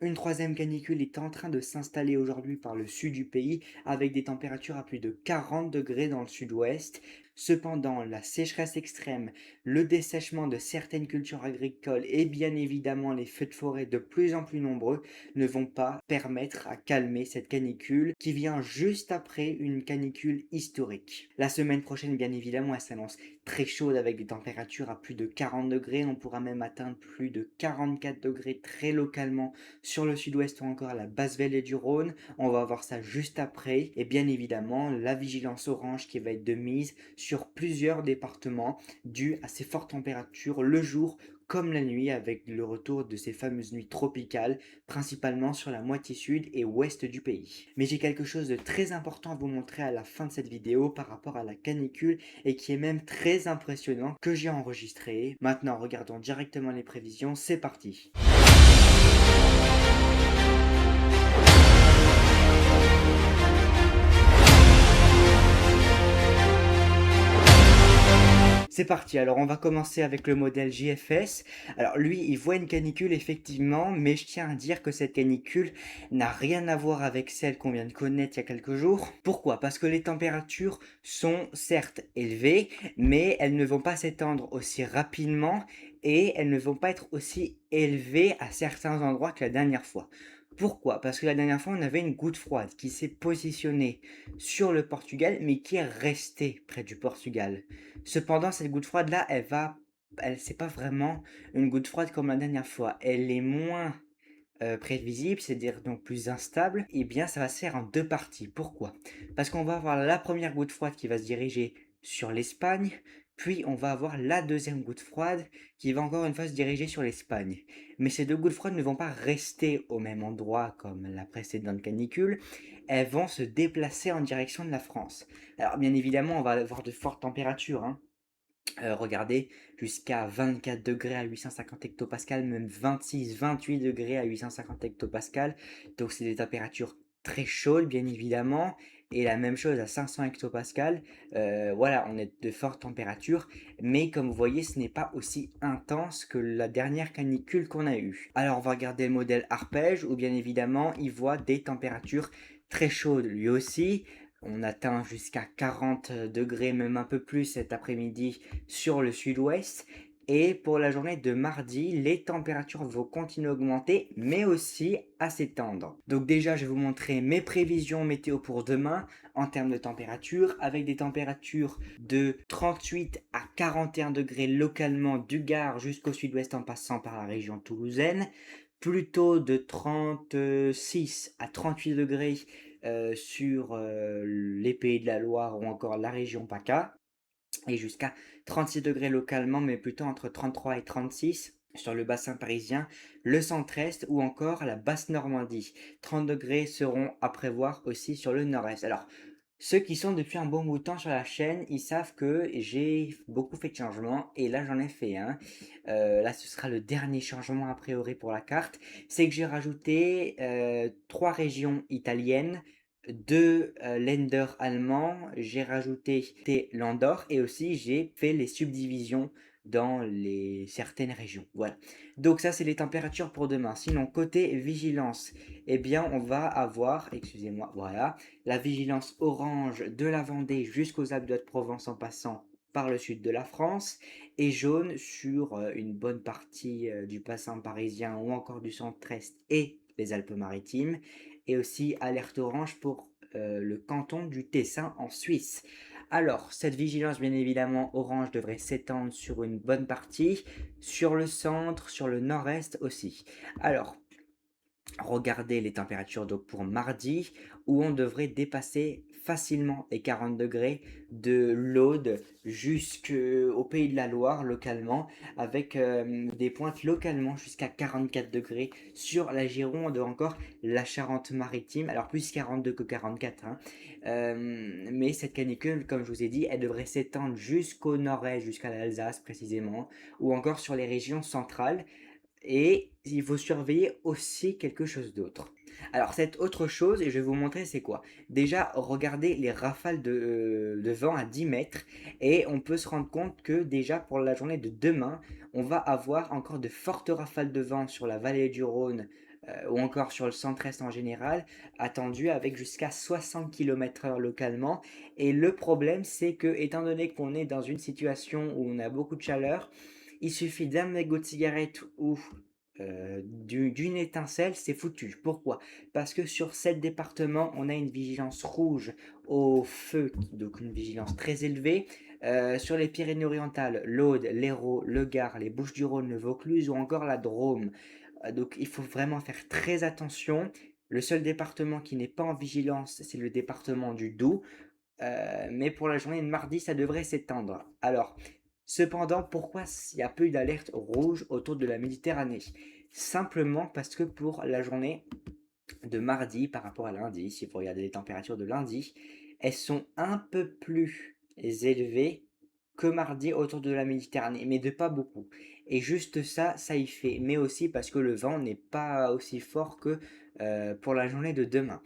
Une troisième canicule est en train de s'installer aujourd'hui par le sud du pays avec des températures à plus de 40 degrés dans le sud-ouest. Cependant, la sécheresse extrême, le dessèchement de certaines cultures agricoles et bien évidemment les feux de forêt de plus en plus nombreux ne vont pas permettre à calmer cette canicule qui vient juste après une canicule historique. La semaine prochaine, bien évidemment, elle s'annonce très chaude avec des températures à plus de 40 degrés. On pourra même atteindre plus de 44 degrés très localement sur le sud-ouest ou encore à la basse vallée du Rhône. On va voir ça juste après. Et bien évidemment, la vigilance orange qui va être de mise sur plusieurs départements due à ces fortes températures le jour comme la nuit avec le retour de ces fameuses nuits tropicales, principalement sur la moitié sud et ouest du pays. Mais j'ai quelque chose de très important à vous montrer à la fin de cette vidéo par rapport à la canicule et qui est même très impressionnant que j'ai enregistré. Maintenant, regardons directement les prévisions, c'est parti. C'est parti, alors on va commencer avec le modèle JFS. Alors lui, il voit une canicule effectivement, mais je tiens à dire que cette canicule n'a rien à voir avec celle qu'on vient de connaître il y a quelques jours. Pourquoi? Parce que les températures sont certes élevées, mais elles ne vont pas s'étendre aussi rapidement et elles ne vont pas être aussi élevées à certains endroits que la dernière fois. Pourquoi? Parce que la dernière fois, on avait une goutte froide qui s'est positionnée sur le Portugal, mais qui est restée près du Portugal. Cependant, cette goutte froide-là, c'est pas vraiment une goutte froide comme la dernière fois. Elle est moins prévisible, c'est-à-dire donc plus instable. Et bien, ça va se faire en deux parties. Pourquoi? Parce qu'on va avoir la première goutte froide qui va se diriger sur l'Espagne, puis on va avoir la deuxième goutte froide qui va encore une fois se diriger sur l'Espagne. Mais ces deux gouttes froides ne vont pas rester au même endroit comme la précédente canicule, elles vont se déplacer en direction de la France. Alors bien évidemment, on va avoir de fortes températures, hein. Regardez, jusqu'à 24 degrés à 850 hectopascales, même 26-28 degrés à 850 hectopascales. Donc c'est des températures très chaudes, bien évidemment. Et la même chose à 500 hectopascales. Voilà, on est de fortes températures. Mais comme vous voyez, ce n'est pas aussi intense que la dernière canicule qu'on a eue. Alors on va regarder le modèle arpège, où bien évidemment, il voit des températures très chaudes lui aussi. On atteint jusqu'à 40 degrés, même un peu plus cet après-midi sur le sud-ouest. Et pour la journée de mardi, les températures vont continuer à augmenter, mais aussi à s'étendre. Donc déjà, je vais vous montrer mes prévisions météo pour demain en termes de température, avec des températures de 38 à 41 degrés localement du Gard jusqu'au sud-ouest en passant par la région toulousaine, plutôt de 36 à 38 degrés sur les Pays de la Loire ou encore la région PACA, et jusqu'à 36 degrés localement, mais plutôt entre 33 et 36 sur le bassin parisien, le centre-est ou encore la basse Normandie. 30 degrés seront à prévoir aussi sur le nord-est. Alors, ceux qui sont depuis un bon bout de temps sur la chaîne, ils savent que j'ai beaucoup fait de changements et là j'en ai fait un. Là ce sera le dernier changement a priori pour la carte. C'est que j'ai rajouté 3 régions italiennes, 2 Länder allemands, j'ai rajouté l'Andorre et aussi j'ai fait les subdivisions dans les certaines régions. Voilà. Donc ça c'est les températures pour demain. Sinon côté vigilance, eh bien on va avoir, excusez-moi, voilà, la vigilance orange de la Vendée jusqu'aux Alpes de Haute-Provence en passant par le sud de la France, et jaune sur une bonne partie du bassin parisien ou encore du centre-est et les Alpes-Maritimes, et aussi alerte orange pour le canton du Tessin en Suisse. Alors, cette vigilance, bien évidemment, orange devrait s'étendre sur une bonne partie, sur le centre, sur le nord-est aussi. Alors, regardez les températures donc pour mardi, où on devrait dépasser facilement les 40 degrés de l'Aude jusqu'au Pays de la Loire localement, avec des pointes localement jusqu'à 44 degrés sur la Gironde ou encore la Charente-Maritime. Alors plus 42 que 44, hein. Mais cette canicule, comme je vous ai dit, elle devrait s'étendre jusqu'au nord-est, jusqu'à l'Alsace précisément, ou encore sur les régions centrales. Et il faut surveiller aussi quelque chose d'autre. Alors cette autre chose, et je vais vous montrer c'est quoi. Déjà, regardez les rafales de vent à 10 mètres et on peut se rendre compte que déjà pour la journée de demain, on va avoir encore de fortes rafales de vent sur la vallée du Rhône, ou encore sur le centre-est en général, attendu avec jusqu'à 60 km/h localement. Et le problème, c'est que, étant donné qu'on est dans une situation où on a beaucoup de chaleur, il suffit d'un mégot de cigarette ou d'une étincelle, c'est foutu. Pourquoi? Parce que sur 7 départements, on a une vigilance rouge au feu, donc une vigilance très élevée. Sur les Pyrénées-Orientales, l'Aude, l'Hérault, le Gard, les Bouches-du-Rhône, le Vaucluse ou encore la Drôme. Donc il faut vraiment faire très attention. Le seul département qui n'est pas en vigilance, c'est le département du Doubs. Mais pour la journée de mardi, ça devrait s'étendre. Alors, cependant, pourquoi il y a peu eu d'alerte rouge autour de la Méditerranée? Simplement parce que pour la journée de mardi par rapport à lundi, si vous regardez les températures de lundi, elles sont un peu plus élevées que mardi autour de la Méditerranée, mais de pas beaucoup. Et juste ça, ça y fait. Mais aussi parce que le vent n'est pas aussi fort que pour la journée de demain.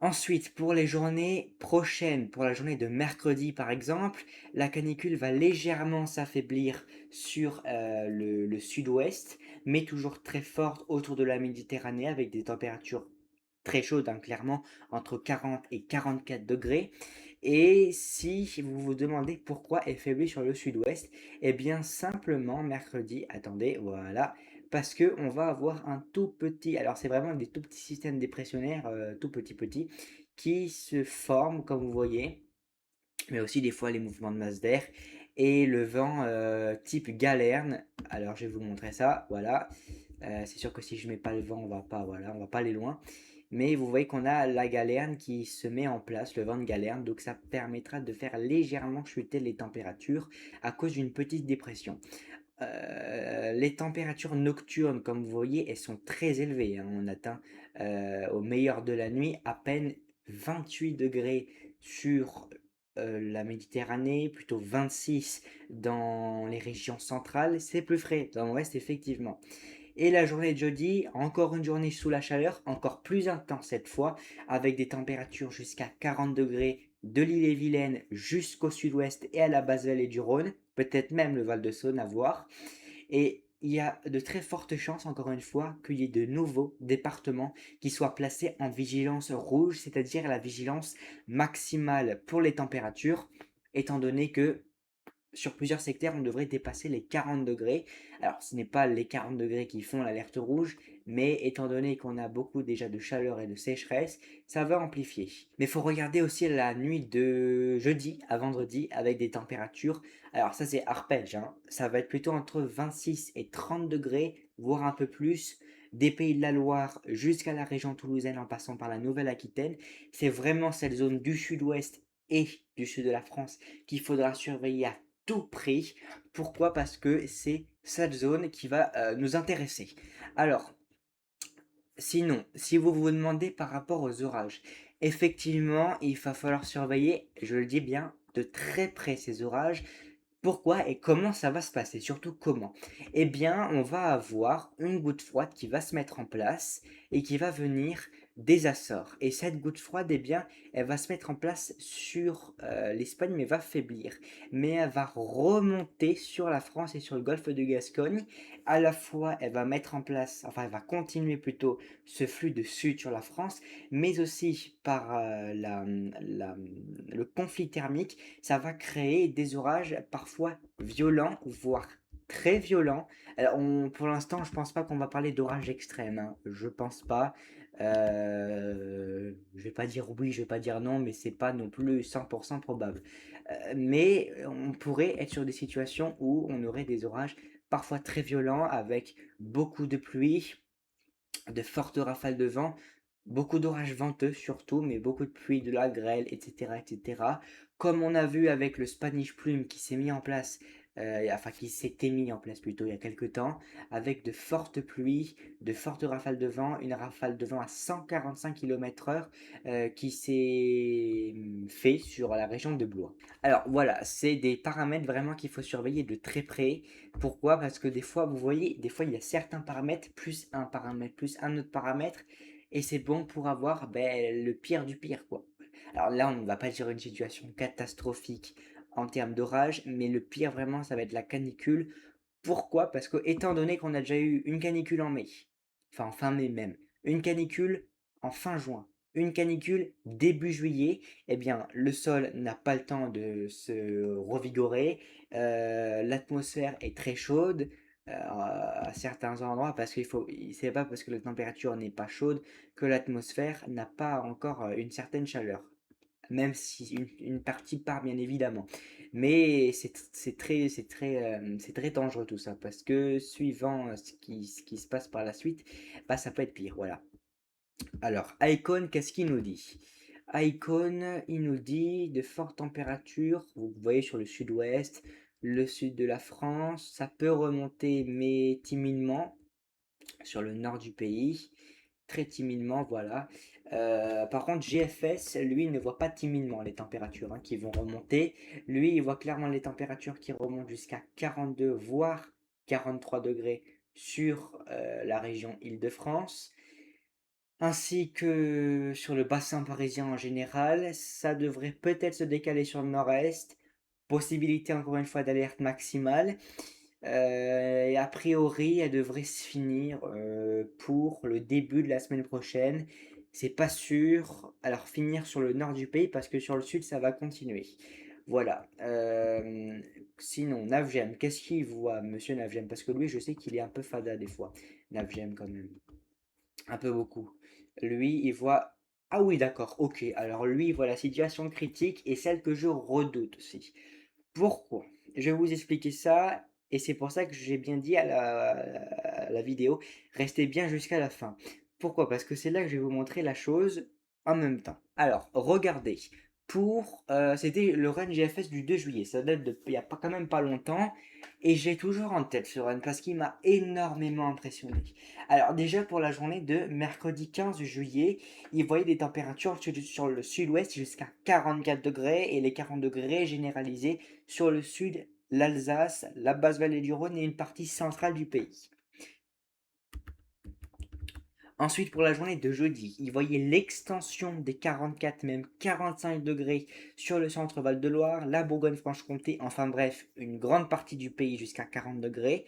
Ensuite, pour les journées prochaines, pour la journée de mercredi par exemple, la canicule va légèrement s'affaiblir sur le sud-ouest, mais toujours très forte autour de la Méditerranée avec des températures très chaudes, hein, clairement, entre 40 et 44 degrés. Et si vous vous demandez pourquoi elle faiblit sur le sud-ouest, eh bien simplement mercredi, attendez, voilà, parce que on va avoir un tout petit, alors c'est vraiment des tout petits systèmes dépressionnaires, tout petits, qui se forment comme vous voyez, mais aussi des fois les mouvements de masse d'air et le vent type galerne. Alors je vais vous montrer ça, voilà. C'est sûr que si je mets pas le vent, on va pas, voilà, on va pas aller loin. Mais vous voyez qu'on a la galerne qui se met en place, le vent de galerne, donc ça permettra de faire légèrement chuter les températures à cause d'une petite dépression. Les températures nocturnes, comme vous voyez, elles sont très élevées, hein. On atteint au meilleur de la nuit à peine 28 degrés sur la Méditerranée, plutôt 26 dans les régions centrales. C'est plus frais dans l'ouest, effectivement. Et la journée de jeudi, encore une journée sous la chaleur, encore plus intense cette fois, avec des températures jusqu'à 40 degrés de l'île-et-Vilaine jusqu'au sud-ouest et à la basse vallée du Rhône, peut-être même le Val-de-Saône à voir. Et il y a de très fortes chances, encore une fois, qu'il y ait de nouveaux départements qui soient placés en vigilance rouge, c'est-à-dire la vigilance maximale pour les températures, étant donné que sur plusieurs secteurs, on devrait dépasser les 40 degrés. Alors, ce n'est pas les 40 degrés qui font l'alerte rouge, mais étant donné qu'on a beaucoup déjà de chaleur et de sécheresse, ça va amplifier. Mais il faut regarder aussi la nuit de jeudi à vendredi avec des températures. Alors, ça, c'est arpège, hein. Ça va être plutôt entre 26 et 30 degrés, voire un peu plus. Des Pays de la Loire jusqu'à la région toulousaine en passant par la Nouvelle-Aquitaine. C'est vraiment cette zone du sud-ouest et du sud de la France qu'il faudra surveiller à tout prix. Pourquoi? Parce que c'est cette zone qui va nous intéresser. Alors, sinon, si vous vous demandez par rapport aux orages, effectivement, il va falloir surveiller, je le dis bien, de très près ces orages. Pourquoi et comment ça va se passer? Surtout comment? Eh bien, on va avoir une goutte froide qui va se mettre en place et qui va venir des Açores. Et cette goutte froide, eh bien, elle va se mettre en place sur l'Espagne, mais va faiblir. Mais elle va remonter sur la France et sur le golfe de Gascogne. À la fois, elle va mettre en place, enfin, elle va continuer plutôt ce flux de sud sur la France, mais aussi par le conflit thermique, ça va créer des orages parfois violents, voire très violents. Alors, pour l'instant, je pense pas qu'on va parler d'orages extrêmes, hein. Je pense pas. Je vais pas dire oui, je vais pas dire non, mais c'est pas non plus 100% probable. Mais on pourrait être sur des situations où on aurait des orages parfois très violents avec beaucoup de pluie, de fortes rafales de vent, beaucoup d'orages venteux surtout, mais beaucoup de pluie, de la grêle, etc., etc. Comme on a vu avec le Spanish Plume qui s'est mis en place, enfin qui s'était mis en place plutôt il y a quelques temps, avec de fortes pluies, de fortes rafales de vent, une rafale de vent à 145 km/h qui s'est fait sur la région de Blois. Alors voilà, c'est des paramètres vraiment qu'il faut surveiller de très près. Pourquoi? Parce que des fois, vous voyez, des fois il y a certains paramètres, plus un autre paramètre, et c'est bon pour avoir le pire du pire, quoi. Alors là, on ne va pas dire une situation catastrophique en termes d'orage, mais le pire vraiment, ça va être la canicule. Pourquoi? Parce que étant donné qu'on a déjà eu une canicule en mai, enfin en fin mai même, une canicule en fin juin, une canicule début juillet, eh bien le sol n'a pas le temps de se revigorer, l'atmosphère est très chaude à certains endroits parce qu'il faut, c'est pas parce que la température n'est pas chaude que l'atmosphère n'a pas encore une certaine chaleur, même si une partie part bien évidemment. Mais c'est très dangereux tout ça, parce que suivant ce qui se passe par la suite, bah, ça peut être pire, voilà. Alors, Icon, qu'est-ce qu'il nous dit? Icon, il nous dit de fortes températures, vous voyez sur le sud-ouest, le sud de la France, ça peut remonter mais timidement sur le nord du pays, très timidement, voilà. Par contre, GFS, lui, ne voit pas timidement les températures qui vont remonter. Lui, il voit clairement les températures qui remontent jusqu'à 42, voire 43 degrés sur la région Île-de-France, ainsi que sur le bassin parisien en général. Ça devrait peut-être se décaler sur le nord-est. Possibilité, encore une fois, d'alerte maximale. Et a priori, elle devrait se finir pour le début de la semaine prochaine. C'est pas sûr. Alors, finir sur le nord du pays parce que sur le sud, ça va continuer. Voilà. Sinon, Navgem, qu'est-ce qu'il voit, monsieur Navgem? Parce que lui, je sais qu'il est un peu fada des fois. Navgem, quand même. Un peu beaucoup. Lui, il voit. Ah oui, d'accord, ok. Alors, lui, il voit la situation critique et celle que je redoute aussi. Pourquoi? Je vais vous expliquer ça, et c'est pour ça que j'ai bien dit à la vidéo, restez bien jusqu'à la fin. Pourquoi? Parce que c'est là que je vais vous montrer la chose en même temps. Alors, regardez, c'était le run GFS du 2 juillet, ça date de il y a pas, quand même pas longtemps, et j'ai toujours en tête ce run parce qu'il m'a énormément impressionné. Alors déjà pour la journée de mercredi 15 juillet, il voyait des températures sur le sud-ouest jusqu'à 44 degrés et les 40 degrés généralisés sur le sud, l'Alsace, la basse vallée du Rhône et une partie centrale du pays. Ensuite, pour la journée de jeudi, il voyait l'extension des 44, même 45 degrés sur le centre Val-de-Loire, la Bourgogne-Franche-Comté, enfin bref, une grande partie du pays jusqu'à 40 degrés.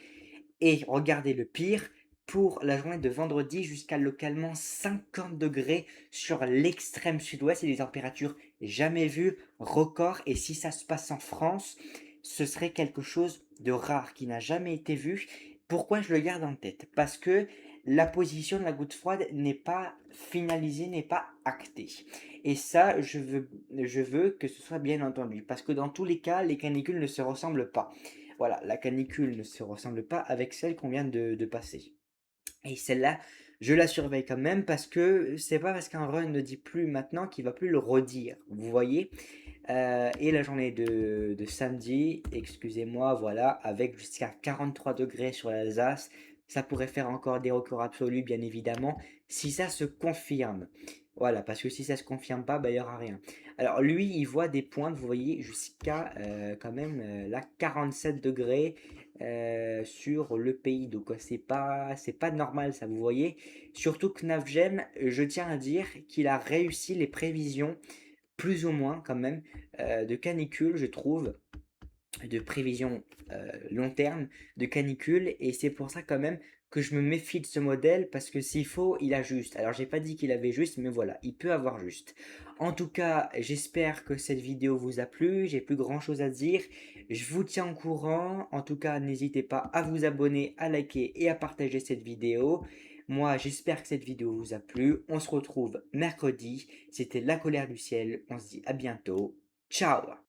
Et regardez le pire, pour la journée de vendredi jusqu'à localement 50 degrés sur l'extrême sud-ouest et des températures jamais vues, record. Et si ça se passe en France, ce serait quelque chose de rare qui n'a jamais été vu. Pourquoi je le garde en tête? Parce que la position de la goutte froide n'est pas finalisée, n'est pas actée. Et ça, je veux que ce soit bien entendu. Parce que dans tous les cas, les canicules ne se ressemblent pas. Voilà, la canicule ne se ressemble pas avec celle qu'on vient de passer. Et celle-là, je la surveille quand même parce que c'est pas parce qu'un run ne dit plus maintenant qu'il va plus le redire. Vous voyez? Et la journée de samedi, excusez-moi, voilà, avec jusqu'à 43 degrés sur l'Alsace, ça pourrait faire encore des records absolus, bien évidemment, si ça se confirme. Voilà, parce que si ça se confirme pas, bah, il n'y aura rien. Alors lui, il voit des pointes, vous voyez, jusqu'à quand même là 47 degrés sur le pays. Donc c'est pas normal ça, vous voyez. Surtout que Navgem, je tiens à dire qu'il a réussi les prévisions plus ou moins quand même de canicule, je trouve, de prévision long terme de canicule, et c'est pour ça quand même que je me méfie de ce modèle parce que s'il faut, il a juste. Alors j'ai pas dit qu'il avait juste, mais voilà, il peut avoir juste. En tout cas, j'espère que cette vidéo vous a plu, j'ai plus grand chose à dire. Je vous tiens au courant. En tout cas, n'hésitez pas à vous abonner, à liker et à partager cette vidéo. Moi, j'espère que cette vidéo vous a plu. On se retrouve mercredi. C'était La Colère du Ciel. On se dit à bientôt. Ciao!